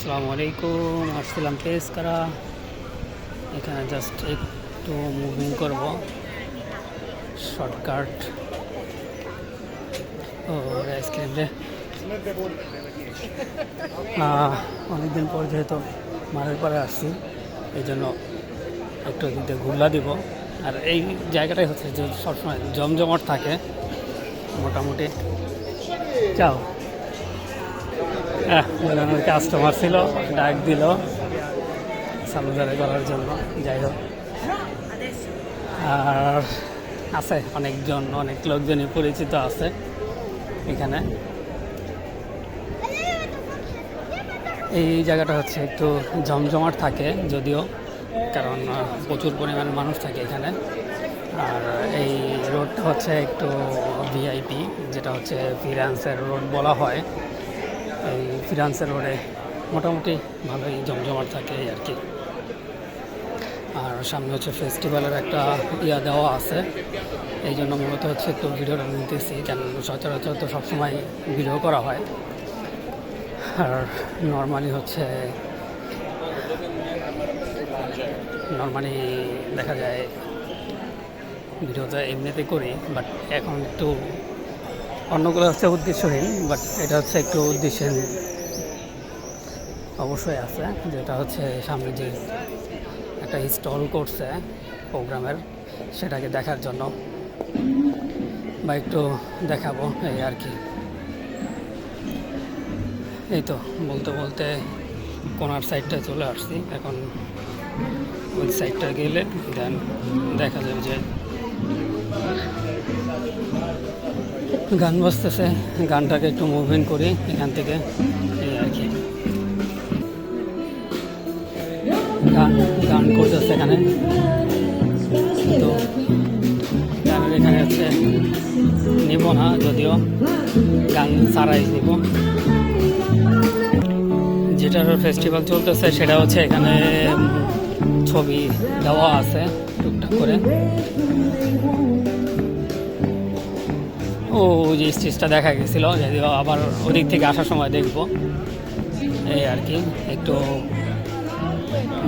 আসসালামু আলাইকুম। আসছিলাম পেস করা, এখানে জাস্ট একটু মুভিং করব, শর্টকাট। ও আইসক্রিম রে, অনেকদিন পর যেহেতু মারের পরে আসছি, এই জন্য একটু দিতে ঘুরলা দিব। আর এই জায়গাটাই হচ্ছে যে সবসময় জমজমাট থাকে মোটামুটি। যাও, কাস্টমার ছিল, ডাক দিল সালুদারে করার জন্য। যাই হোক, আর আছে অনেক লোকজনই পরিচিত আছে এখানে। এই জায়গাটা হচ্ছে একটু জমজমাট থাকে যদিও, কারণ প্রচুর পরিমাণে মানুষ থাকে এখানে। আর এই রোডটা হচ্ছে একটু ভিআইপি, যেটা হচ্ছে ফিরান্সের রোড বলা হয়। এই ফিরান্সের রোডে মোটামুটি ভালোই জমজমাট থাকে আর কি। আর সামনে হচ্ছে ফেস্টিভ্যালের একটা দেওয়া আছে, এই জন্য মূলত হচ্ছে একটু ভিডিওটা নিতেছি, কারণ সচরাচর তো সবসময় ভিডিও করা হয়। আর নর্মালি দেখা যায় ভিডিওটা এমনিতে করি, বাট এখন একটু অন্যগুলো হচ্ছে উদ্দেশ্যহীন, বাট এটা হচ্ছে একটু উদ্দেশ্যহীন অবশ্যই আছে। যেটা হচ্ছে সামনে যে একটা স্টল করছে প্রোগ্রামের, সেটাকে দেখার জন্য বা একটু দেখাবো এই আর কি। এই তো বলতে বলতে কোনার সাইডটা চলে আসছি। এখন ওই সাইডটা গেলে দেন দেখা যাবে যে গান বাজতেছে, গানটাকে একটু মুভিং করি এখান থেকে এই আর কি। গান করতেছে এখানে, তো গানের এখানে হচ্ছে নিব না, যদিও গান ছাড়াই নিব। যেটার ফেস্টিভ্যাল চলতেছে সেটা হচ্ছে এখানে ছবি দেওয়া আছে টুকটাক করে। ও যে স্টেজটা দেখা গেছিলো, যদিও আবার ওদিক থেকে আসার সময় দেখব এই আর কি। একটু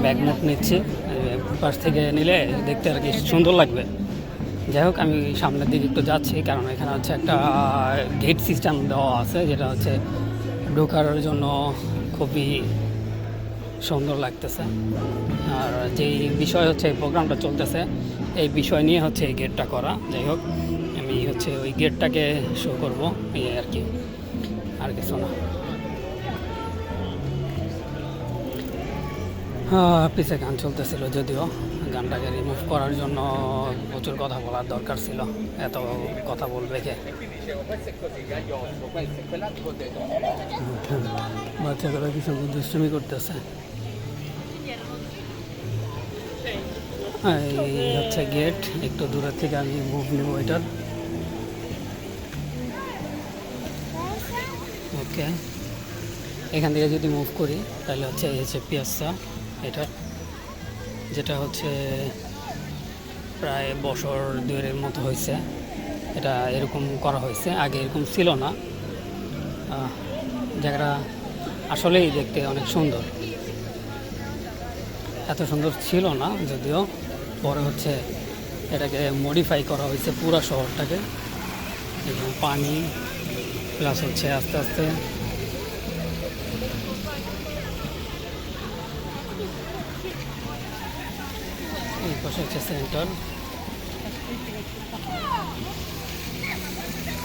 ব্যাকমুট নিচ্ছি, পাশ থেকে নিলে দেখতে আর কি সুন্দর লাগবে। যাই হোক, আমি সামনের দিকে একটু যাচ্ছি, কারণ এখানে হচ্ছে একটা গেট সিস্টেম দেওয়া আছে, যেটা হচ্ছে ঢোকার জন্য খুবই সুন্দর লাগতেছে। আর যেই বিষয় হচ্ছে এই প্রোগ্রামটা চলতেছে, এই বিষয় নিয়ে হচ্ছে এই গেটটা করা। যাই হোক, আমি হচ্ছে ওই গেটটাকে শো করব এই আর কি, আর কিছু না। পিছে গান চলতেছিল, যদিও গানটাকে রিমুভ করার জন্য প্রচুর কথা বলার দরকার ছিল, এত কথা বলবে কে। বাচ্চাগুলো কিছু দুষ্টুমি করতেছে। এই হচ্ছে গেট, একটু দূরের থেকে আমি মুভ নেব এটার। ওকে, এখান থেকে যদি মুভ করি তাহলে হচ্ছে এই হচ্ছে পিয়াসা এটা, যেটা হচ্ছে প্রায় বছর দুয়ের মতো হয়েছে এটা এরকম করা হয়েছে। আগে এরকম ছিল না। জায়গাটা আসলেই দেখতে অনেক সুন্দর, এত সুন্দর ছিল না, যদিও পরে হচ্ছে এটাকে মডিফাই করা হয়েছে পুরো শহরটাকে। এবং পানি প্লাস হচ্ছে আস্তে আস্তে এই পাশে হচ্ছে সেন্টার।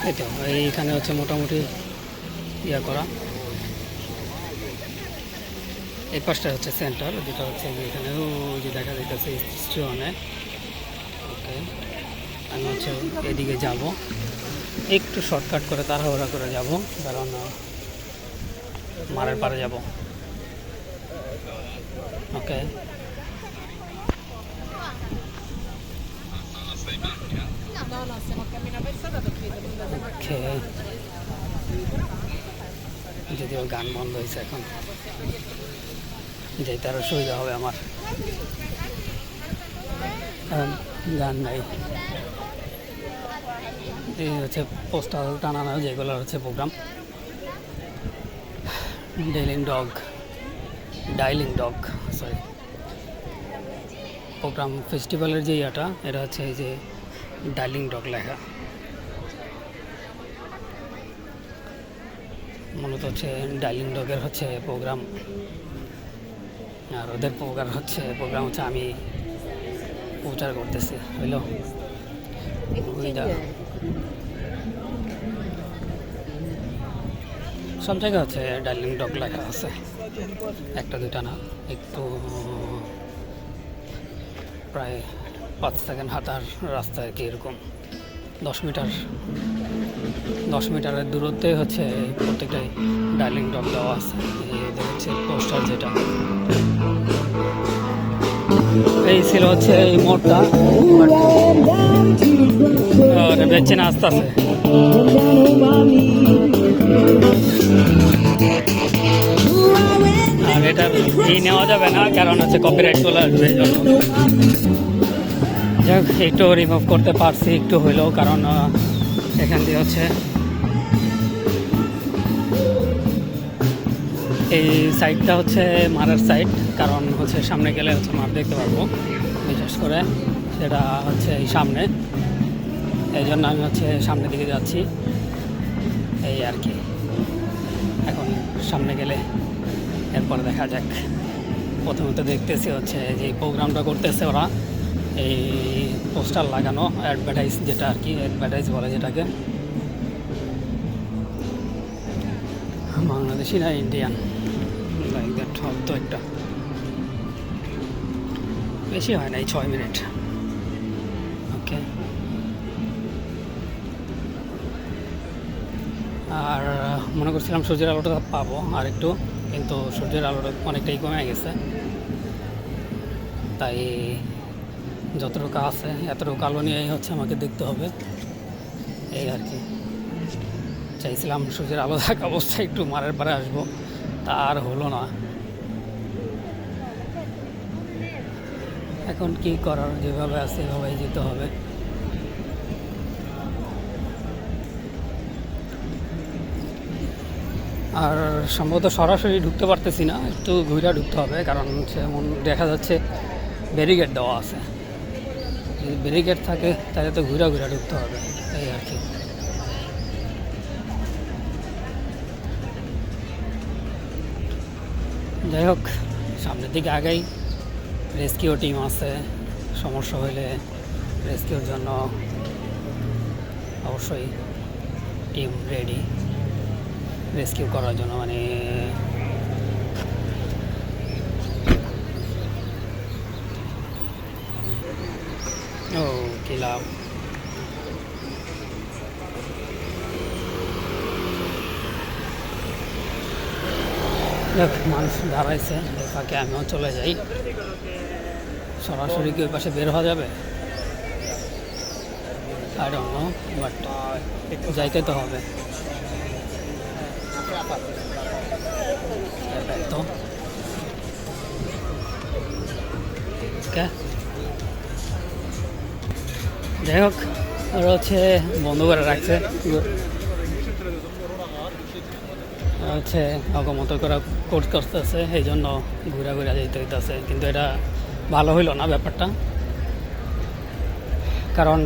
এই তো এইখানে হচ্ছে মোটামুটি করা। এই পাশটা হচ্ছে সেন্টার, যেটা হচ্ছে এখানে ওই যে দেখা যাইতেছে স্টেশনে। ওকে, আমি হচ্ছে এদিকে যাব, একটু শর্টকাট করে তাড়াহুড়া করে যাব, কারণ মারের পারে যাব। ওকে, যদিও গান বন্ধ হয়েছে, এখন যেতে আরও সুবিধা হবে আমার, কারণ গান নাই। এই হচ্ছে পোস্টার টানানো, যেগুলো হচ্ছে প্রোগ্রাম। ডেলিং ডগ ডাইলিং ডগ, সরি, প্রোগ্রাম ফেস্টিভ্যালের যে এটা হচ্ছে এই যে ডাইলিং ডগ লেখা। মূলত হচ্ছে ডাইলিং ডগের হচ্ছে প্রোগ্রাম, আর ওদের প্রোগ্রাম হচ্ছে আমি প্রচার করতেছি। হইলো সব জায়গায় হচ্ছে ডাইলিং ডগ লেখা আছে, একটা দুইটা না, একটু প্রায় 5 সেকেন্ড হাঁটার রাস্তা আর কি, এরকম 10 মিটারের দূরত্বে হচ্ছে প্রত্যেকটাই ডাইলিং ডগ দেওয়া আছে। এদের হচ্ছে পোস্টার যেটা, এই ছিল হচ্ছে এই মোড়টা, বেচে না আস্তে আস্তে। আর এটার নেওয়া যাবে না, কারণ হচ্ছে কপিরাইট চলে আসবে, এই জন্য যাই হোক একটু রিমুভ করতে পারছি একটু হইলেও, কারণ এখান দিয়ে হচ্ছে এই সাইডটা হচ্ছে মারের সাইড, কারণ হচ্ছে সামনে গেলে হচ্ছে মার দেখতে পারবো, বিশেষ করে সেটা হচ্ছে এই সামনে, এই জন্য আমি হচ্ছে সামনের দিকে যাচ্ছি এই আর কি। এখন সামনে গেলে এরপর দেখা যাক। প্রথমত দেখতেছি হচ্ছে যে প্রোগ্রামটা করতেছে ওরা, এই পোস্টার লাগানো, অ্যাডভার্টাইজ যেটা আর কি, অ্যাডভার্টাইজ বলে যেটাকে, বাংলাদেশি না ইন্ডিয়ান, লাইক দ্যাট হয়তো একটা, বেশি হয় না, এই 6 মিনিট। ওকে, আর মনে করছিলাম সূর্যের আলোটা পাবো আর একটু, কিন্তু সূর্যের আলোটা অনেকটাই কমে গেছে, তাই যতটুকু আছে এতটুকু আলো নিয়েই হচ্ছে আমাকে দেখতে হবে এই আর কি। চাইছিলাম সূর্যের আলো থাকা অবস্থায় একটু মারের পারে আসবো, তা আর হলো না। এখন কি করার, যেভাবে আছে এভাবেই যেতে হবে। আর সম্ভবত সরাসরি ঢুকতে পারতেছি না, একটু ঘুরে ঢুকতে হবে, কারণ হচ্ছে এমন দেখা যাচ্ছে ব্যারিকেড দেওয়া আছে, যদি ব্যারিকেড থাকে তাহলে তো ঘুরে ঢুকতে হবে এই আর কি। যাই হোক সামনের দিকে আগাই, রেস্কিউ টিম আছে, সমস্যা হলে রেস্কিউর জন্য অবশ্যই টিম রেডি রেস্কিউ করার জন্য, মানে ও কি লাভ। দেখ মানুষ দাঁড়াইছে, ফাঁকে আমিও চলে যাই। সরাসরি কি ওই পাশে বের হওয়া যাবে? আই ডোন্ট নো, বাট যাইতে তো হবে। তো ওকে, যাই হোক ওরা হচ্ছে বন্ধ করে রাখছে, হচ্ছে অগমত করা কোর্স করতেছে, এই জন্য ঘুরা যেতে হইতেছে। কিন্তু এটা ভালো হইল না ব্যাপারটা, কারণ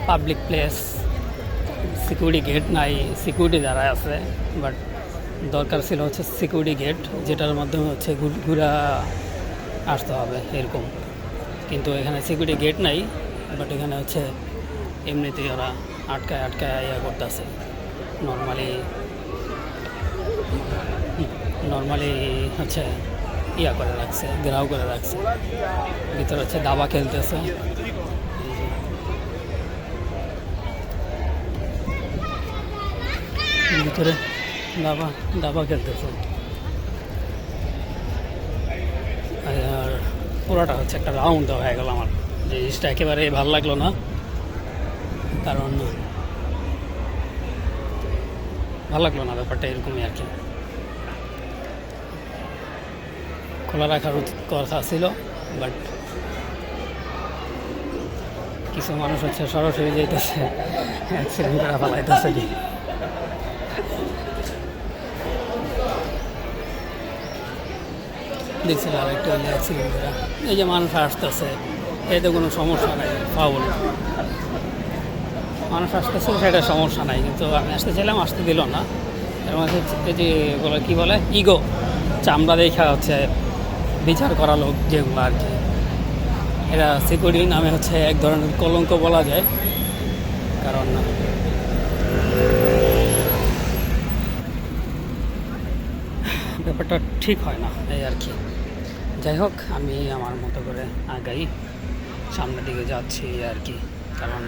পাবলিক প্লেস, সিকিউরিটি গেট নাই, সিকিউরিটি যারা আছে, বাট দরকার ছিল হচ্ছে সিকিউরিটি গেট, যেটার মাধ্যমে হচ্ছে ঘুরা আসতে হবে এরকম। কিন্তু এখানে সিকিউরিটি গেট নাই, বাট এখানে হচ্ছে এমনিতেই ওরা আটকায় ইয়া করতেছে। নর্মালি হচ্ছে ইয়া করে রাখছে, ঘেরাও করে রাখছে, ভিতরে হচ্ছে দাবা খেলতেছে। ভিতরে দাবা খেলতেছে, আর পুরোটা হচ্ছে একটা রাউন্ড দেওয়া হয়ে গেল। আমার জিনিসটা একেবারে ভালো লাগলো না, কারণ ভালো লাগলো না ব্যাপারটা, এরকমই আর কি। খোলা রাখার কথা ছিল, বাট কিছু মানুষ হচ্ছে সরাসরি যেতেছে, অ্যাক্সিডেন্ট করে ফেলাইতেছে। দেখছিল আর একটা হলে অ্যাক্সিডেন্ট করা। এই যে মানুষ আসতেছে, এতে কোনো সমস্যা নাই, ফাউল মানুষ আসতেছে, সেটা সমস্যা নাই, কিন্তু আমি আসতে চাইলাম, আসতে দিল না। এর মধ্যে এই যে বলে কী বলে ইগো, চামড়া দেখা হচ্ছে বিচার করা লোক যেগুলো আর কি, এরা সিকিউরিটি নামে হচ্ছে এক ধরনের কলঙ্ক বলা যায়। কারণ ব্যাপারটা ঠিক হয় না, এই আর কি। যাই হোক, আমি আমার মতো করে আগাই, সামনের দিকে যাচ্ছি আর কি। কারণ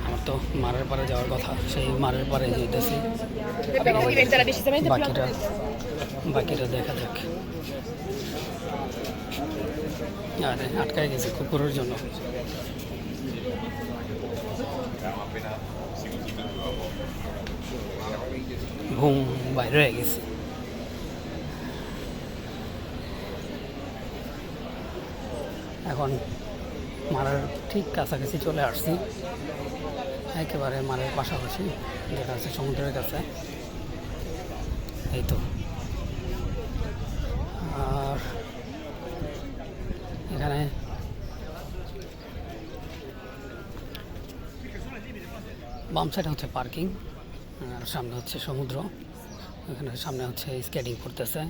আমার তো মারের পারে যাওয়ার কথা, সেই মারের পারে যেতেছি। বাকিটা দেখা যাক। আরে আটকায় গেছে কুকুরের জন্য। ঘুম বাইরে হয়ে গেছে। এখন মারার ঠিক কাছাকাছি চলে আসছি, একেবারে মারের পাশাপাশি, যেটা আছে সমুদ্রের কাছে। এই তো। আর এখানে বাম সাইডে হচ্ছে পার্কিং, আর সামনে হচ্ছে সমুদ্র। এখানে সামনে হচ্ছে স্কেটিং করতেছে।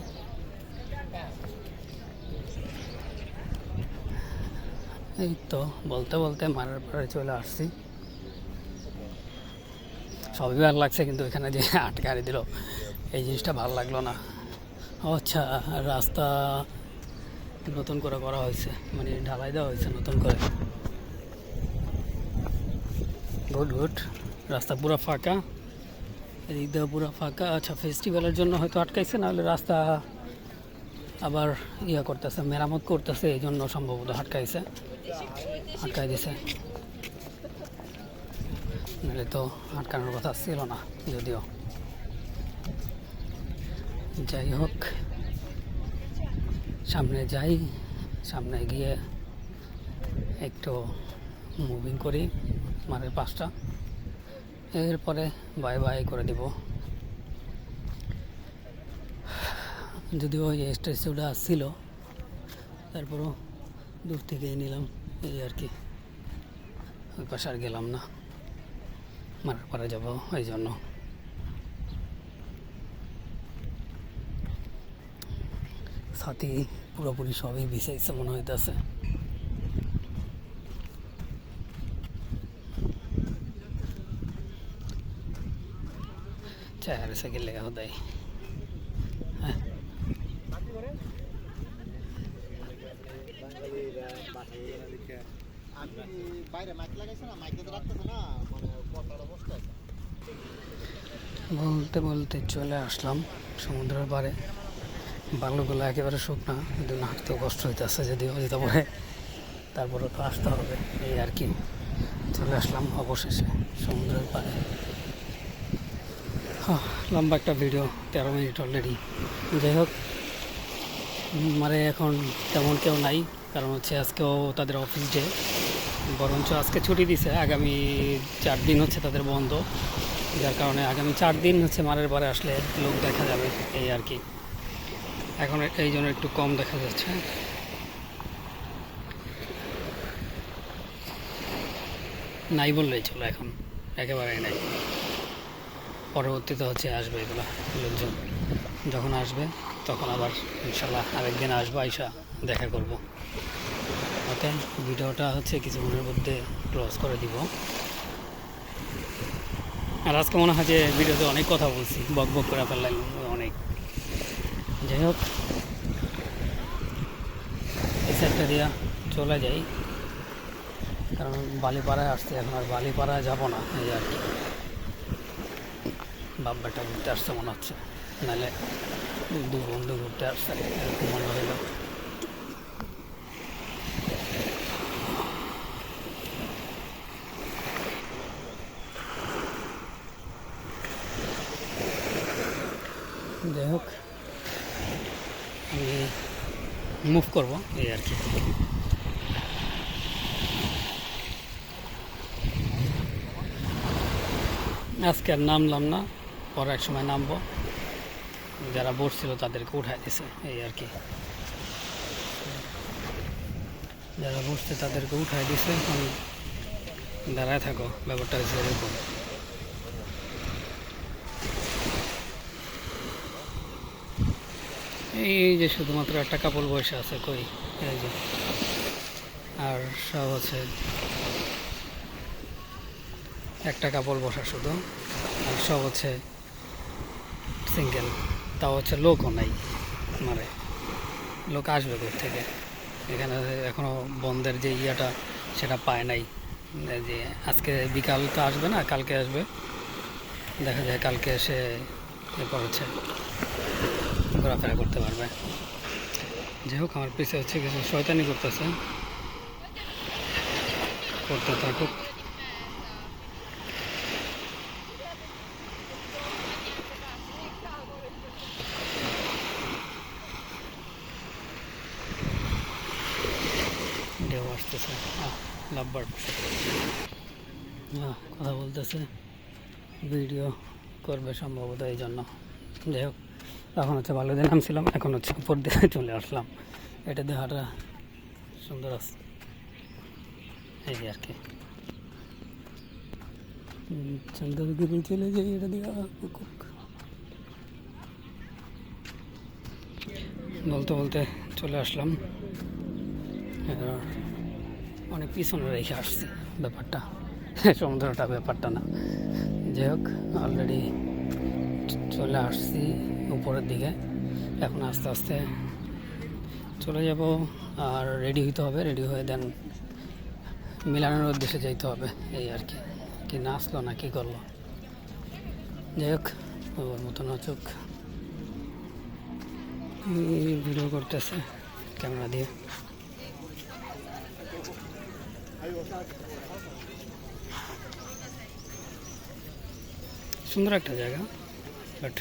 এই তো বলতে বলতে মারার পরে চলে আসছি। সবই ভালো লাগছে, কিন্তু এখানে যে আটকারে দিল, এই জিনিসটা ভালো লাগলো না। আচ্ছা, রাস্তা নতুন করে করা হয়েছে, মানে ঢালাই দেওয়া হয়েছে নতুন করে। Good good. রাস্তা পুরো ফাঁকা, এদিক দিয়ে পুরো ফাঁকা। আচ্ছা, ফেস্টিভ্যালের জন্য হয়তো আটকাইছে, নাহলে রাস্তা আবার ইয়া করতেছে, মেরামত করতেছে, এই জন্য সম্ভবত আটকাই দিছে। নাহলে তো আটকানোর কথা ছিল না যদিও। যাই হোক, সামনে যাই, সামনে গিয়ে একটু মুভিং করি মারের পাশটা, এরপরে বাই বাই করে দিব। যদিও এই স্ট্যাচুটা ছিল, তারপরও দূর থেকেই নিলাম, এই আর কি। ওই পাশে আর গেলাম না, মারার পরে যাব, এই জন্য। সাথে পুরোপুরি সবই বিছাইছে মনে হইতেছে। চার সাইকেল লেখা দেয়। হ্যাঁ, বলতে বলতে চলে আসলাম সমুদ্রের পাড়ে। বালুগুলো একেবারে শুকনা, কিন্তু হাঁটতেও কষ্ট হইতেছে, যদিও যেতে পারে, তারপরে তো আসতে হবে, এই আর কি। চলে আসলাম অবশেষে সমুদ্রের পাড়ে। লম্বা একটা ভিডিও, 13 মিনিট অলরেডি। যাই হোক, মানে এখন তেমন কেউ নাই, কারণ হচ্ছে আজকেও তাদের অফিস ডে, বরঞ্চ আজকে ছুটি দিছে। আগামী 4 দিন হচ্ছে তাদের বন্ধ, যার কারণে আগামী 4 দিন হচ্ছে মারের পাড়ে আসলে লোক দেখা যাবে, এই আর কি। এখন এই জন্য একটু কম দেখা যাচ্ছে। নাই বললেই চলো, এখন একেবারেই নাই। পরবর্তীতে হচ্ছে আসবে এগুলো লোকজন, যখন আসবে তখন আবার ইনশাল্লাহ আরেকদিন আসবো, আইসা দেখা করব। ওকে, ভিডিওটা হচ্ছে কিছুক্ষণের মধ্যে ক্লোজ করে দিব। আর আজকে মনে হয় যে ভিডিওতে অনেক কথা বলছি, বক বক করে ফেললাম অনেক। যাই হোক, এই সাইডটা দিয়া চলে যাই, কারণ বালিপাড়ায় আসছে, এখন আর বালিপাড়ায় যাবো না, এই আর কি। বাব্বাটা ঘুরতে আসছে মনে হচ্ছে, নাহলে দু বন্ধু ঘুরতে আসছে এরকম মনে হইল। যাই হোক, আমি মুভ করবো, এই আর কি। আজকে আর নামলাম না, পরে এক সময় নামবো। যারা বসছিল তাদেরকে উঠাই দিছে, এই আর কি। যারা বসছে তাদেরকে উঠাই দিছে, এখন দাঁড়ায় থাকো, ব্যাপারটা হচ্ছে এরকম। এই যে শুধুমাত্র একটা কাপড় বসে আছে, কই এই যে, আর সব হচ্ছে একটা কাপড় বসা শুধু, আর সব হচ্ছে সিঙ্গেল। তাও হচ্ছে লোকও নাই, মানে লোক আসবে কোথা থেকে? এখানে এখনো বন্ধের যে ইয়াটা সেটা পায় নাই, যে আজকে বিকাল তো আসবে না, কালকে আসবে, দেখা যায় কালকে এসে এরপর হচ্ছে ঘোরাফেরা করতে পারবে। যাই হোক, আমার পিছিয়ে হচ্ছে কিছু শয়তানি করতেছে, করতে থাকুক। ঢেউ আসতেছে, লাভবার কথা বলতেছে, ভিডিও করবে সম্ভবত এই জন্য। যাই হোক, এখন হচ্ছে ভালো দিয়ে নামছিলাম, এখন হচ্ছে উপর দিয়ে চলে আসলাম। এটা দিয়ে হাঁটা সুন্দর আছে, এই আর কি। চন্দ্রগিরি চলে যাই, এটা দিয়ে বলতে বলতে চলে আসলাম। অনেক পিছনে রেখে আসছি ব্যাপারটা, সমুদ্রটা ব্যাপারটা না। যাই হোক, অলরেডি চলে আসছি উপরের দিকে, এখন আস্তে আস্তে চলে যাব। আর রেডি হইতে হবে, রেডি হয়ে দেন মিলানোর উদ্দেশ্যে যাইতে হবে, এই আর কি। কি না আসলো না কি করলো, যাই হোক, ওর মতন চোখ ভিডিও করতেছে ক্যামেরা দিয়ে। সুন্দর একটা জায়গা, বাট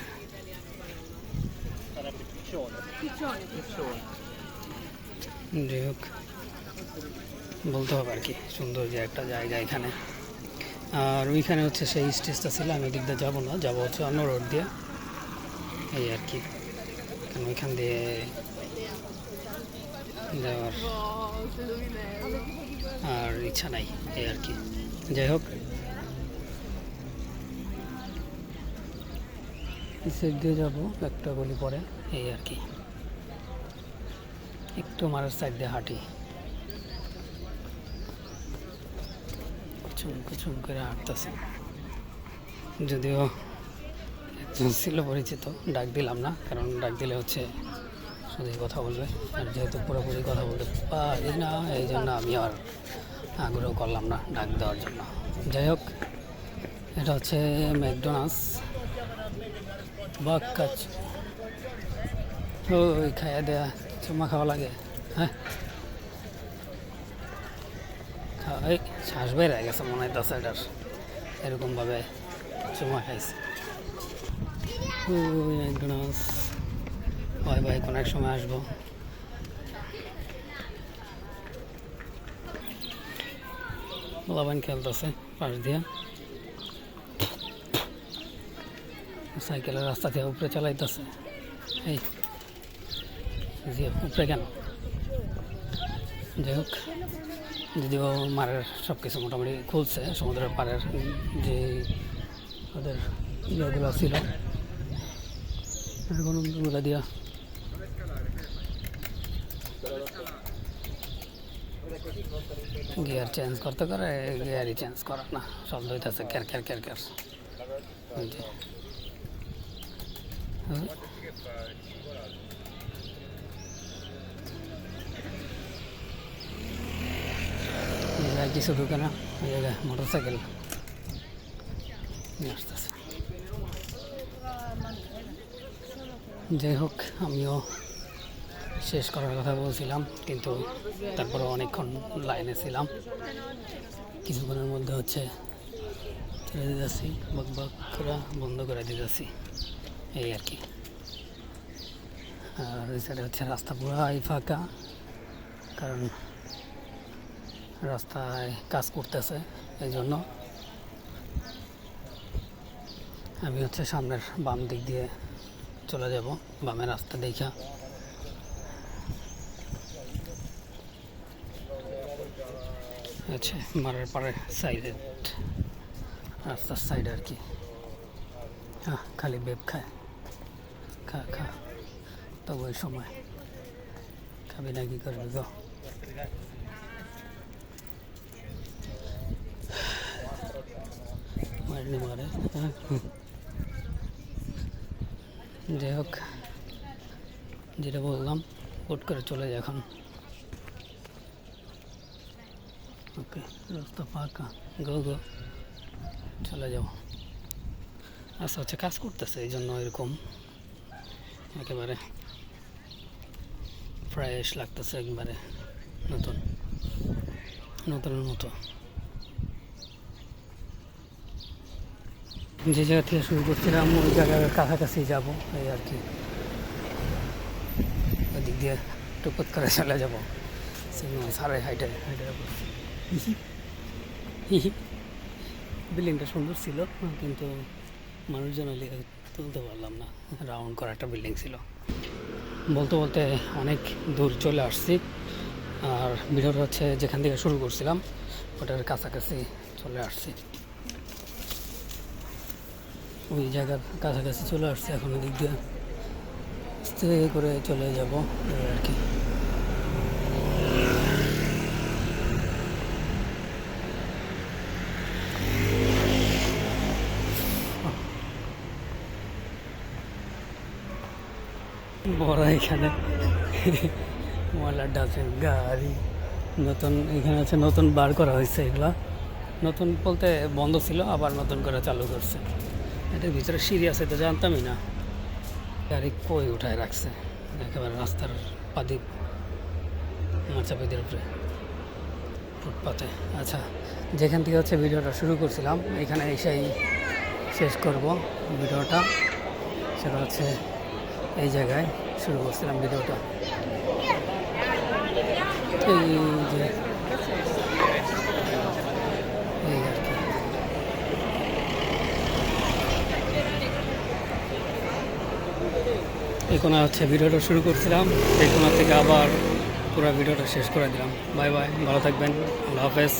যাই হোক, বলতে হবে আর কি, সুন্দর যে একটা জায়গা এখানে। আর ওইখানে হচ্ছে সেই স্টেজটা ছিল, আমি ওদিক দিয়ে যাবো না, যাবো হচ্ছে অন্য রোড দিয়ে, এই আর কি। কারণ ওইখান দিয়ে যাওয়ার আর ইচ্ছা নাই, এই আর কি। যাই হোক, সাইড দিয়ে যাবো একটা গলি পরে, এই আর কি। একটু মারার সাইড দিয়ে হাঁটি, কুচুম কুচুম করে হাঁটতেছে। যদিও একজন ছিল পরিচিত, ডাক দিলাম না, কারণ ডাক দিলে হচ্ছে শুধুই কথা বলবে, আর যেহেতু পুরোপুরি কথা বলতে পারি না, এই জন্য আমি আর আগ্রহ করলাম না ডাক দেওয়ার জন্য। যাই হোক, এটা হচ্ছে ম্যাকডোনাল্ডস বাক্কাচ। ওই খাইয়া দেয়া চুমা খাওয়া লাগে, হ্যাঁ খাওয়াই শ্বাস বেড়ে গেছে মনে হয় 10 এটার, এরকমভাবে চুমা খাইছে। ওই ম্যাকডোনাল্ডস, হয় ভাই কোনো এক সময় আসবো। লাবান খেলতেছে পাশ দিয়ে, সাইকেলের রাস্তা থেকে উপরে চালাইতেছে। এই জি উপরে কেন? যাই হোক, যদিও মারের সব কিছু মোটামুটি খুলছে, সমুদ্রের পাড়ের যে ওদের ইয়েগুলো ছিল এগুলো দিয়া গিয়ার চেঞ্জ করতে করে, গিয়ারই চেঞ্জ করার না, শব্দ হইতেছে ক্যার ক্যার ক্যার ক্যার। কিছু ঢুকে না, ওই জায়গায় মোটর সাইকেল আসতেছে। যাই হোক, আমিও শেষ করার কথা বলছিলাম, কিন্তু তারপরে অনেকক্ষণ লাইনে ছিলাম, কিছুক্ষণের মধ্যে হচ্ছে ছেড়ে দিতেছি, বক বক করে বন্ধ করে দিতেছি, এই আর কি। আর ওই সাইডে হচ্ছে রাস্তা পুরাই ফাঁকা, কারণ রাস্তায় কাজ করতেছে, এই জন্য আমি হচ্ছে সামনের বাম দিক দিয়ে চলে যাব, বামের রাস্তা দেখা। আচ্ছা মারার পাড়ে সাইডে, রাস্তার সাইডে আর কি। হ্যাঁ খালি বেপ খায়, খা খা। তবে ওই সময় খাবি না কি করবি গো? মারনি মারে। হ্যাঁ যাই হোক, যেটা বললাম হুট করে চলে যায় এখন। ওকে রাস্তা ফাঁকা, গো গো চলে যাও। আচ্ছা হচ্ছে কাজ করতেছে এই জন্য এরকম একেবারে ফ্রেশ লাগতেছে, একবারে নতুন নতুনের মতো। যে জায়গা থেকে শুরু করছিলাম ওই জায়গার কাছাকাছি যাব এই আর কি। ওই দিক দিয়ে টুকুত করে চলে যাবো। সারে হাইটে হাইটে বিল্ডিংটা সুন্দর ছিল কিন্তু মানুষজন তুলতে পারলাম না। রাউন্ড করা একটা বিল্ডিং ছিল। বলতে বলতে অনেক দূর চলে আসছি, আর ভিডিওটা হচ্ছে যেখান থেকে শুরু করছিলাম ওটার কাছাকাছি চলে আসছি। ওই জায়গার কাছাকাছি চলে আসছি, এখন ওদিক দিয়ে আস্তে করে চলে যাব আর কি। বড় এখানে ময়লার ডাস্টবিন গাড়ি নতুন এখানে আছে, নতুন বার করা হয়েছে। এগুলা নতুন বলতে বন্ধ ছিল, আবার নতুন করে চালু করছে। এটার ভিতরে সিঁড়ি আছে তো জানতামই না। গাড়ি কই উঠায় রাখছে একেবারে রাস্তার পাদি মাচাপিদের উপরে, ফুটপাতে। আচ্ছা যেখান থেকে হচ্ছে ভিডিওটা শুরু করছিলাম এখানে এসেই শেষ করব ভিডিওটা। সেটা হচ্ছে এই জায়গায় শুরু করছিলাম ভিডিওটা। এই যে এই আর কি। এই কোণা হচ্ছে ভিডিওটা শুরু করছিলাম, এই কোণা থেকে আবার পুরো ভিডিওটা শেষ করে দিলাম। বাই বাই, ভালো থাকবেন, আল্লাহ হাফেজ।